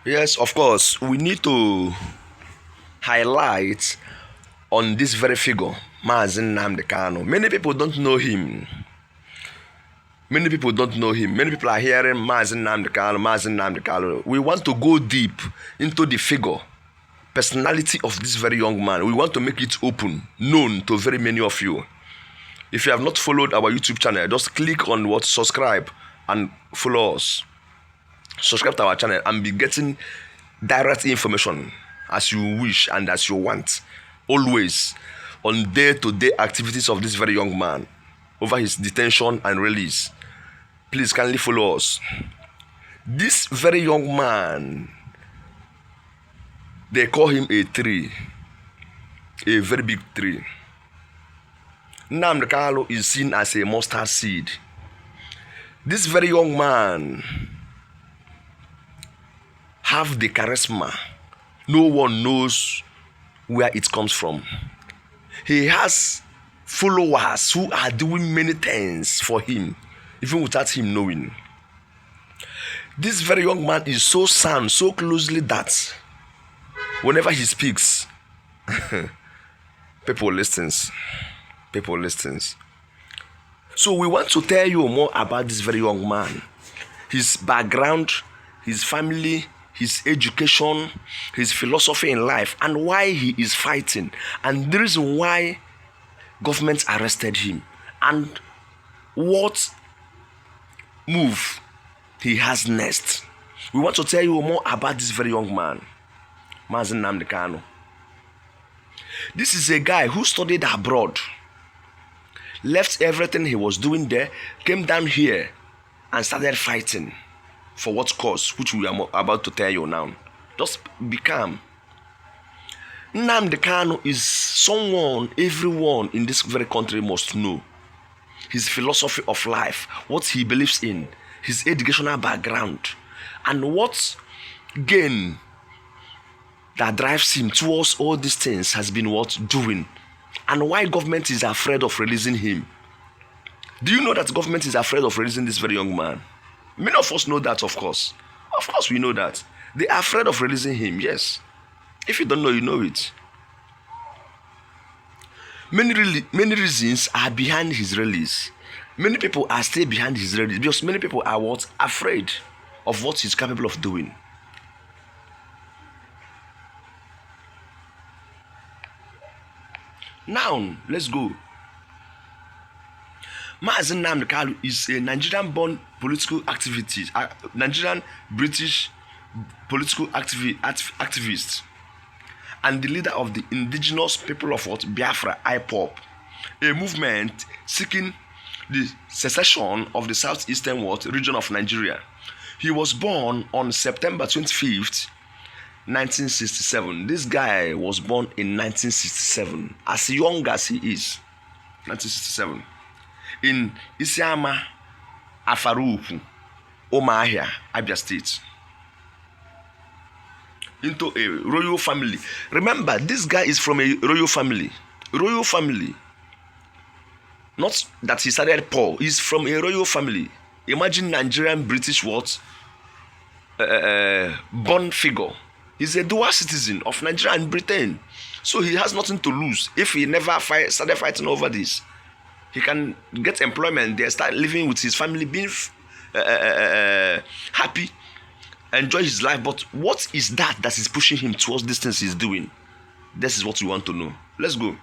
Yes, of course, we need to highlight on this very figure, Mazi Nnamdi Kanu. Many people don't know him. Many people don't know him. Many people are hearing Mazi Nnamdi Kanu, Mazi Nnamdi Kanu. We want to go deep into the figure, personality of this very young man. We want to make it open, known to very many of you. If you have not followed our YouTube channel, just click on what subscribe and follow us. Subscribe to our channel and be getting direct information as you wish and as you want, always on day-to-day activities of this very young man over his detention and release. Please kindly follow us. This very young man, they call him a tree, a very big tree. Nnamdi Kanu is seen as a mustard seed. This very young man have the charisma. No one knows where it comes from. He has followers who are doing many things for him, even without him knowing. This very young man is so sound, so closely that whenever he speaks, people listens. People listens. So we want to tell you more about this very young man, his background, his family, his education, his philosophy in life, and why he is fighting, and the reason why government arrested him, and what move he has next. We want to tell you more about this very young man, Mazi Nnamdi Kanu. This is a guy who studied abroad, left everything he was doing there, came down here and started fighting. For what cause, which we are about to tell you now. Just be calm. Nnamdi Kanu is someone everyone in this very country must know. His philosophy of life, what he believes in, his educational background, and what gain that drives him towards all these things has been what doing, and why government is afraid of releasing him. Do you know that government is afraid of releasing this very young man? Many of us know that, of course. Of course we know that. They are afraid of releasing him, yes. If you don't know, you know it. Many reasons are behind his release. Many people are still behind his release because many people are what? Afraid of what he's capable of doing. Now, let's go. Mazi Nnamdi Kanu is a Nigerian-born political activist, Nigerian-British political activist, and the leader of the Indigenous People of Biafra, IPOB, a movement seeking the secession of the southeastern region of Nigeria. He was born on September 25th, 1967. This guy was born in 1967, as young as he is, 1967. In Isiama, Afaruku, Omahia, Abia State. Into a royal family. Remember, this guy is from a royal family. Royal family. Not that he started poor. He's from a royal family. Imagine Nigerian British born figure. He's a dual citizen of Nigeria and Britain. So he has nothing to lose. If he never started fighting over this, he can get employment there, start living with his family, being happy, enjoy his life. But what is that is pushing him towards these things he's doing? This is what we want to know. Let's go.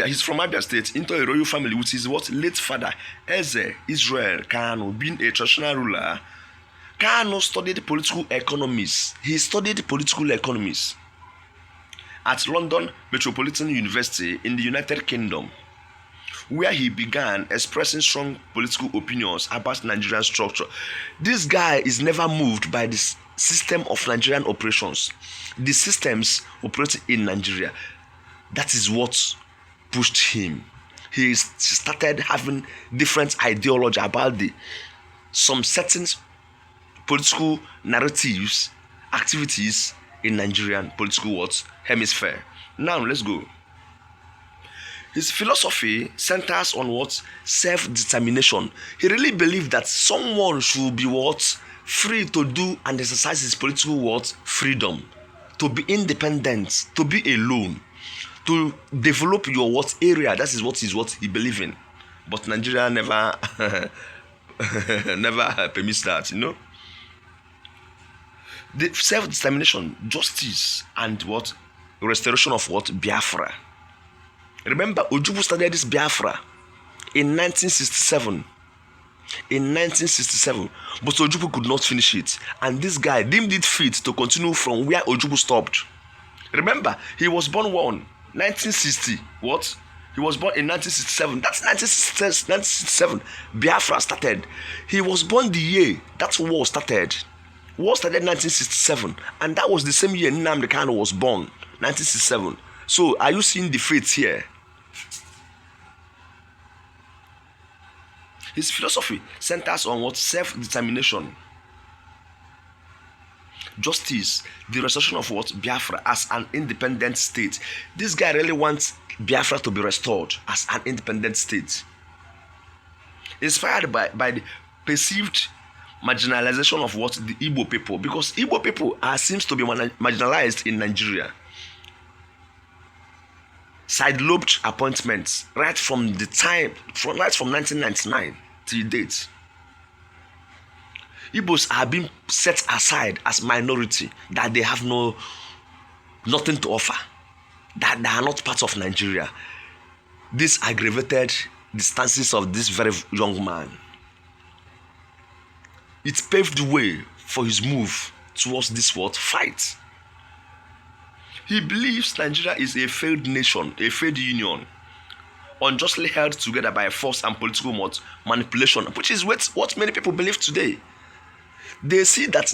He's from Abia State, into a royal family with his late father, Eze Israel Kanu, being a traditional ruler. Kanu studied political economics. He studied political economics at London Metropolitan University in the United Kingdom, where he began expressing strong political opinions about Nigerian structure. This guy is never moved by the system of Nigerian operations. The systems operating in Nigeria, that is what pushed him. He started having different ideology about some certain political narratives, activities in Nigerian political hemisphere. Now let's go. His philosophy centers on self-determination. He really believed that someone should be free to do and exercise his political what? Freedom, to be independent, to be alone, to develop your what area. That is what he believe in. But Nigeria never never permits that, you know. The self-determination, justice, and what? Restoration of what? Biafra. Remember, Ojukwu started this Biafra in 1967. In 1967, but Ojukwu could not finish it, and this guy deemed it fit to continue from where Ojukwu stopped. Remember, he was born 1960. What? He was born in 1967. That's 1967. Biafra started. He was born the year that war started. War started 1967, and that was the same year Nnamdi Kanu was born, 1967. So, are you seeing the fates here? His philosophy centers on what? Self-determination, justice, the restoration of what? Biafra as an independent state. This guy really wants Biafra to be restored as an independent state. Inspired by the perceived marginalization of what? The Igbo people, because Igbo people seems to be marginalized in Nigeria. Side-lobed appointments right from 1999 till date. Igbos are being set aside as minority, that they have nothing to offer, that they are not part of Nigeria. This aggravated the stances of this very young man. It paved the way for his move towards this what? Fight. He believes Nigeria is a failed nation, a failed union, unjustly held together by force and political manipulation, which is what many people believe today. They see that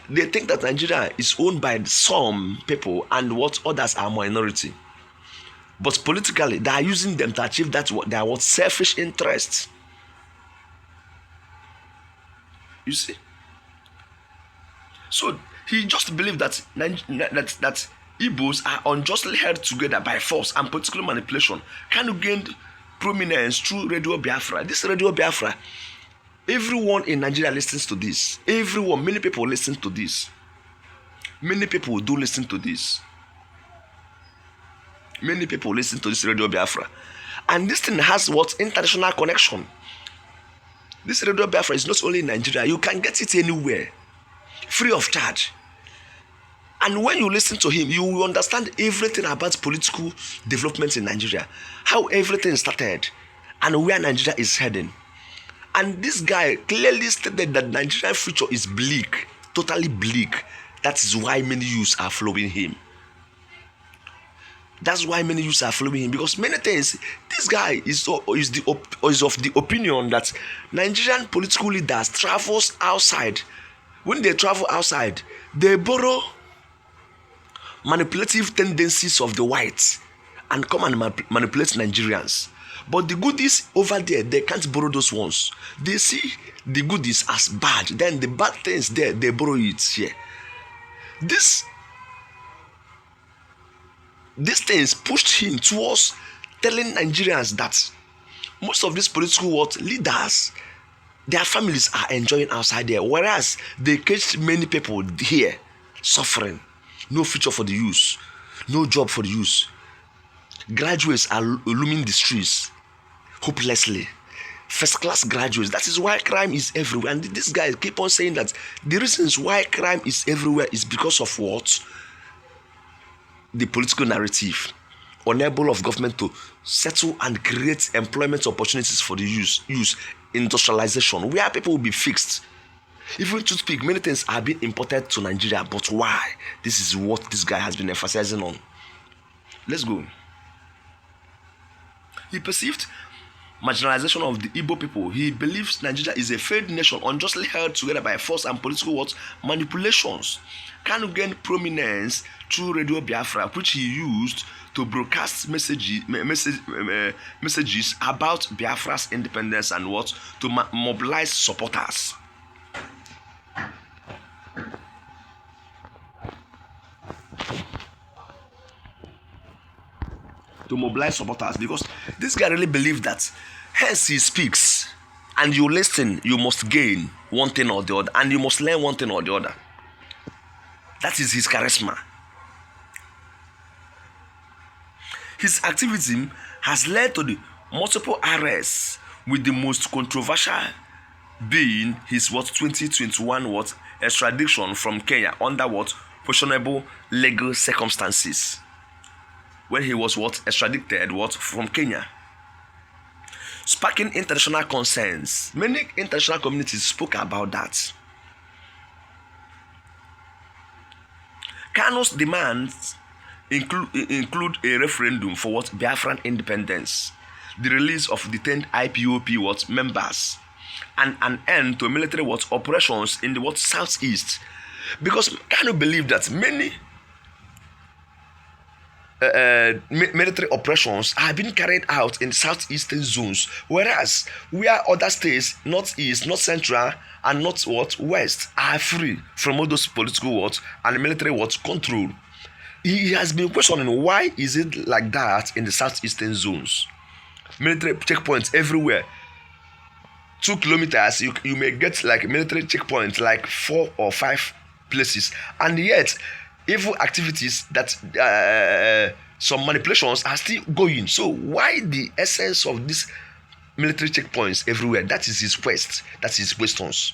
they think that Nigeria is owned by some people and what others are minority. But politically, they are using them to achieve their selfish interests. You see? So he just believed that Igbos are unjustly held together by force and political manipulation. Kanu gained prominence through Radio Biafra. This Radio Biafra, everyone in Nigeria listens to this. Many people listen to this. Many people do listen to this. Many people listen to this Radio Biafra. And this thing has what? International connection. This Radio Biafra is not only in Nigeria. You can get it anywhere, free of charge. And when you listen to him, you will understand everything about political development in Nigeria, how everything started, and where Nigeria is heading. And this guy clearly stated that Nigerian future is bleak, totally bleak. That is why many youths are following him. That's why many youths are following him, because many things, this guy is of the opinion that Nigerian political leaders travels outside. When they travel outside, they borrow manipulative tendencies of the whites and come and manipulate Nigerians. But the goodies over there, they can't borrow those ones. They see the goodies as bad, then the bad things there, they borrow it here. These things pushed him towards telling Nigerians that most of these political leaders, their families are enjoying outside there, whereas they catch many people here suffering. No future for the youth, no job for the youth. Graduates are looming the streets hopelessly. First class graduates. That is why crime is everywhere. And this guy keep on saying that the reasons why crime is everywhere is because of what? The political narrative, unable of government to settle and create employment opportunities for the youth, industrialization, where people will be fixed. Even to speak, many things are being imported to Nigeria, but why? This is what this guy has been emphasizing on. Let's go. He perceived marginalization of the Igbo people. He believes Nigeria is a failed nation, unjustly held together by force and political manipulations. Kanu gained prominence through Radio Biafra, which he used to broadcast messages about Biafra's independence and to mobilize supporters. Because this guy really believed that, hence he speaks and you listen, you must gain one thing or the other, and you must learn one thing or the other. That is his charisma. His activism has led to the multiple arrests, with the most controversial being his 2021 extradition from Kenya under questionable legal circumstances, when he was extradited from Kenya, sparking international concerns. Many international communities spoke about that. Kanu's demands include a referendum for Biafran independence, the release of detained IPOB members, and an end to military operations in the southeast, because Kanu believed that many military operations are being carried out in southeastern zones, whereas where other states, northeast, north central, and north west, are free from all those political and military control. He has been questioning, why is it like that in the southeastern zones? Military checkpoints everywhere. 2 kilometers, you may get like military checkpoints like 4 or 5 places, and yet evil activities that some manipulations are still going. So why the essence of these military checkpoints everywhere? That is his quest. That's his questions.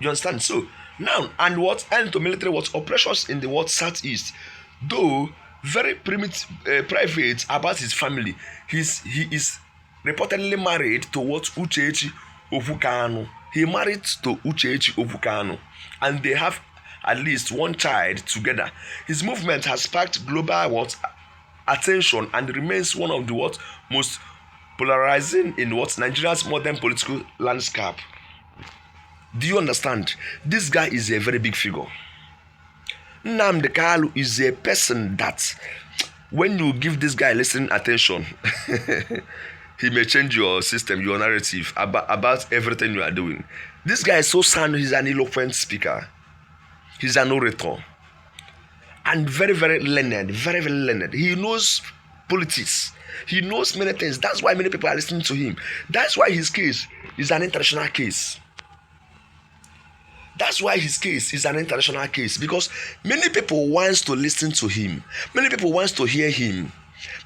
You understand? So now, and end to military operations in the southeast, though very private about his family. He is reportedly married to Uchechi Kanu. He married to Uchechi Kanu, and they have at least one child together. His movement has sparked global attention and remains one of the most polarizing in Nigeria's modern political landscape. Do you understand? This guy is a very big figure. Nnamdi Kanu is a person that, when you give this guy listening attention, he may change your system, your narrative about everything you are doing. This guy is so sound. He's an eloquent speaker. He's an orator. And very, very learned. Very, very learned. He knows politics. He knows many things. That's why many people are listening to him. That's why his case is an international case. That's why his case is an international case, because many people want to listen to him. Many people want to hear him.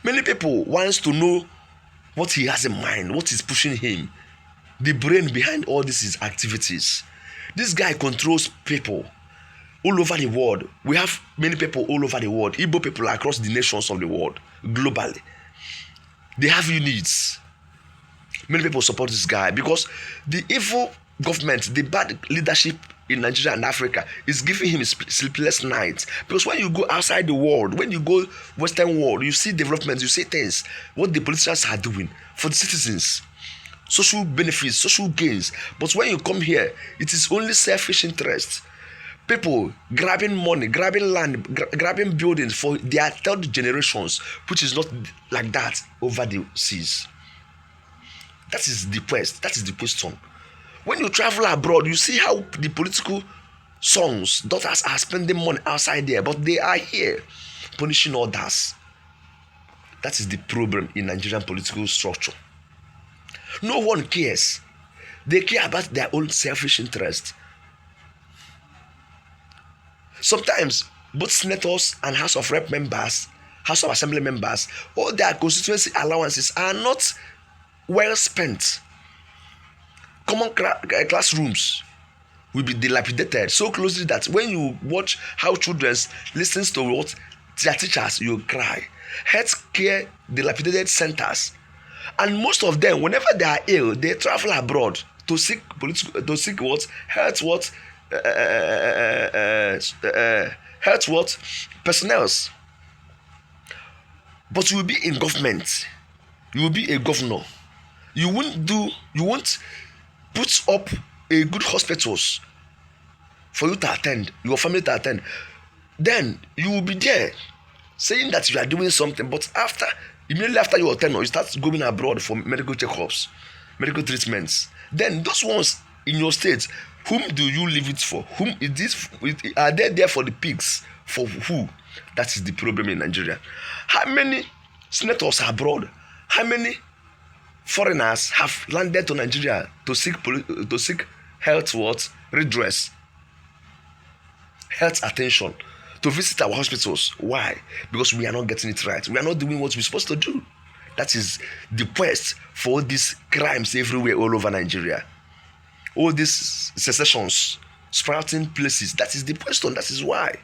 Many people want to know what he has in mind, what is pushing him, the brain behind all these activities. This guy controls people all over the world. We have many people all over the world. Igbo people across the nations of the world, globally. They have units. Many people support this guy because the evil government, the bad leadership in Nigeria and Africa is giving him sleepless nights. Because when you go outside the world, when you go Western world, you see developments, you see things, what the politicians are doing for the citizens, social benefits, social gains. But when you come here, it is only selfish interest. People grabbing money, grabbing land, grabbing buildings for their third generations, which is not like that over the seas. That is the quest. That is the question. When you travel abroad, you see how the political sons, daughters are spending money outside there, but they are here punishing others. That is the problem in Nigerian political structure. No one cares. They care about their own selfish interest. Sometimes both senators and House of Rep members, House of Assembly members, all their constituency allowances are not well spent. Common classrooms will be dilapidated so closely that when you watch how children listen to what their teachers, you cry. Healthcare dilapidated centers, and most of them, whenever they are ill, they travel abroad to seek health personnel. But you will be in government. You will be a governor. You won't put up a good hospitals for you to attend, your family to attend. Then you will be there saying that you are doing something, but immediately after your tenure, you start going abroad for medical checkups, medical treatments. Then those ones in your state, whom do you leave it for? Whom is this? Are they there for the pigs? For who? That is the problem in Nigeria. How many senators are abroad? How many foreigners have landed to Nigeria to seek health redress, health attention, to visit our hospitals. Why? Because we are not getting it right. We are not doing what we're supposed to do. That is the quest for these crimes everywhere all over Nigeria. All these secessions, sprouting places. That is the question. That is why.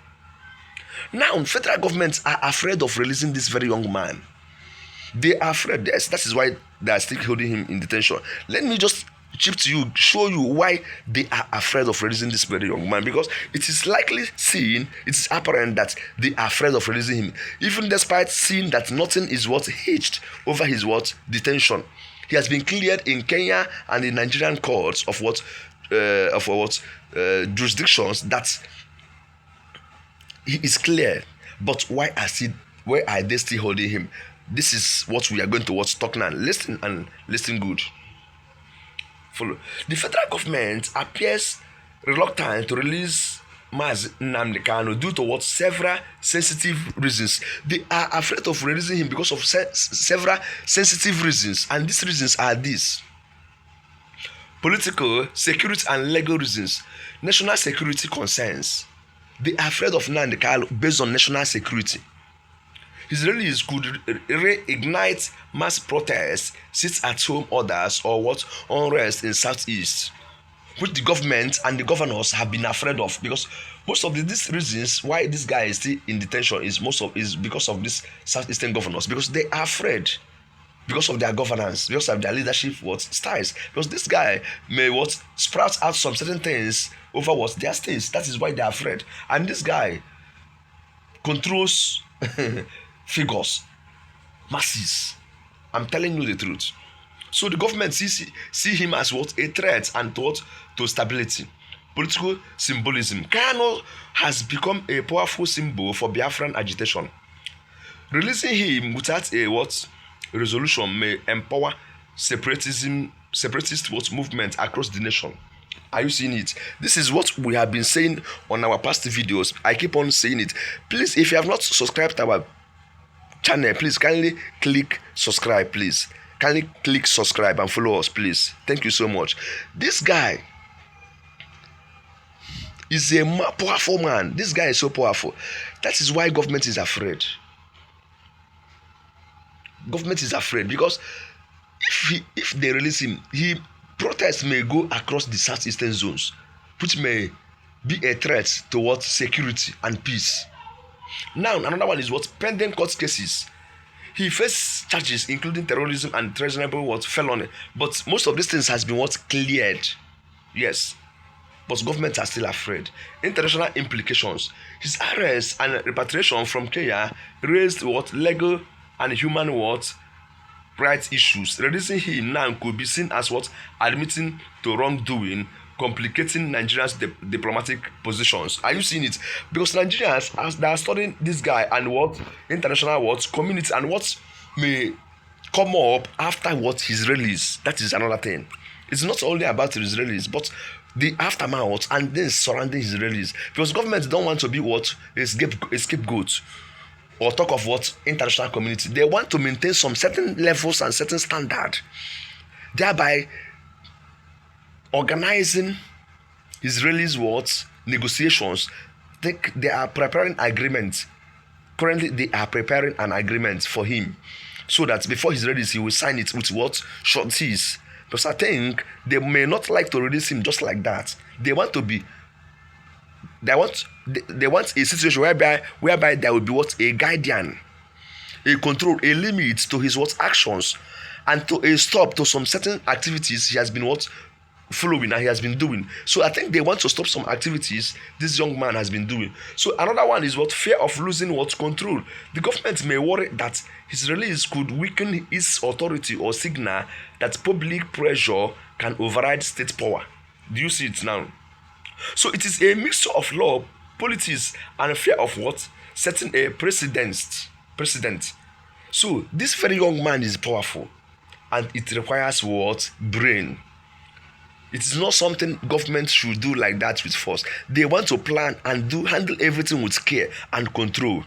Now, federal governments are afraid of releasing this very young man. They are afraid. Yes, that is why they are still holding him in detention. Let me just chip to you, show you why they are afraid of releasing this very young man. Because it is likely seen, it is apparent that they are afraid of releasing him, even despite seeing that nothing is hitched over his detention. He has been cleared in Kenya and in Nigerian courts of jurisdictions that he is clear. But why are they still holding him? This is what we are going to talk now. Listen and listen good. Follow. The federal government appears reluctant to release Mazi Nnamdi Kanu due to several sensitive reasons. They are afraid of releasing him because of several sensitive reasons, and these reasons are these: political, security, and legal reasons. National security concerns. They are afraid of Nnamdi Kanu based on national security. His release could reignite mass protests, sit-at-home orders, or unrest in Southeast, which the government and the governors have been afraid of. Because most of these reasons why this guy is still in detention is because of these Southeastern governors, because they are afraid, because of their governance, because of their leadership styles. Because this guy may sprout out some certain things over their states. That is why they are afraid. And this guy controls figures, masses. I'm telling you the truth. So the government see him as a threat and to stability. Political symbolism. Kanu has become a powerful symbol for Biafran agitation. Releasing him without a resolution may empower separatist movement across the nation. Are you seeing it? This is what we have been saying on our past videos. I keep on saying it. Please, if you have not subscribed to our channel, please kindly click subscribe, please. Kindly click subscribe and follow us, please. Thank you so much. This guy is a powerful man. This guy is so powerful. That is why government is afraid. Government is afraid because if they release him, protests may go across the southeastern zones, which may be a threat towards security and peace. Now, another one is pending court cases. He faced charges including terrorism and treasonable felony, but most of these things has been cleared. Yes, but governments are still afraid. International implications. His arrest and repatriation from Kenya raised legal and human rights issues. Releasing him now could be seen as admitting to wrongdoing, complicating Nigeria's diplomatic positions. Are you seeing it? Because Nigerians, as they are studying this guy and international community and what may come up after his release. That is another thing. It's not only about his release, but the aftermath and then surrounding his release. Because governments don't want to be a scapegoat or talk of international community. They want to maintain some certain levels and certain standard, thereby organizing his release negotiations. They are preparing agreements. Currently, they are preparing an agreement for him, so that before his release, he will sign it with shorties. Because I think they may not like to release him just like that. They want a situation whereby there will be a guardian, a control, a limit to his actions, and to a stop to some certain activities he has been following and he has been doing. So I think they want to stop some activities this young man has been doing. So another one is fear of losing control. The government may worry that his release could weaken his authority or signal that public pressure can override state power. Do you see it now? So it is a mixture of law, politics, and fear of setting a precedent. So this very young man is powerful, and it requires brain. It is not something government should do like that with force. They want to plan and handle everything with care and control.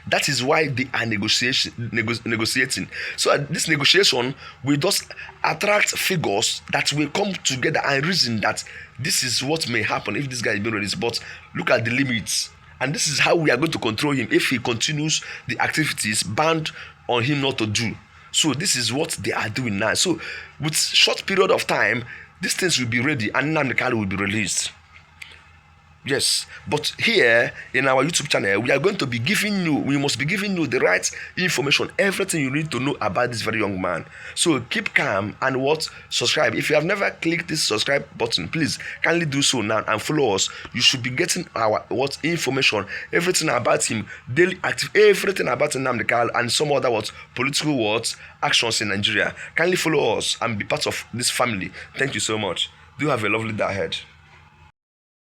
That is why they are negotiating. So this negotiation will just attract figures that will come together and reason that this is what may happen if this guy is being released. But look at the limits. And this is how we are going to control him if he continues the activities banned on him not to do. So this is what they are doing now. So with short period of time, these things will be ready and Nnamdi Kanu will be released. Yes, but here in our YouTube channel, we must be giving you the right information, everything you need to know about this very young man. So keep calm and subscribe. If you have never clicked this subscribe button, please kindly do so now and follow us. You should be getting our information, everything about him, daily active, everything about Nnamdi Kanu and some other political actions in Nigeria. Kindly follow us and be part of this family. Thank you so much. Do have a lovely day ahead.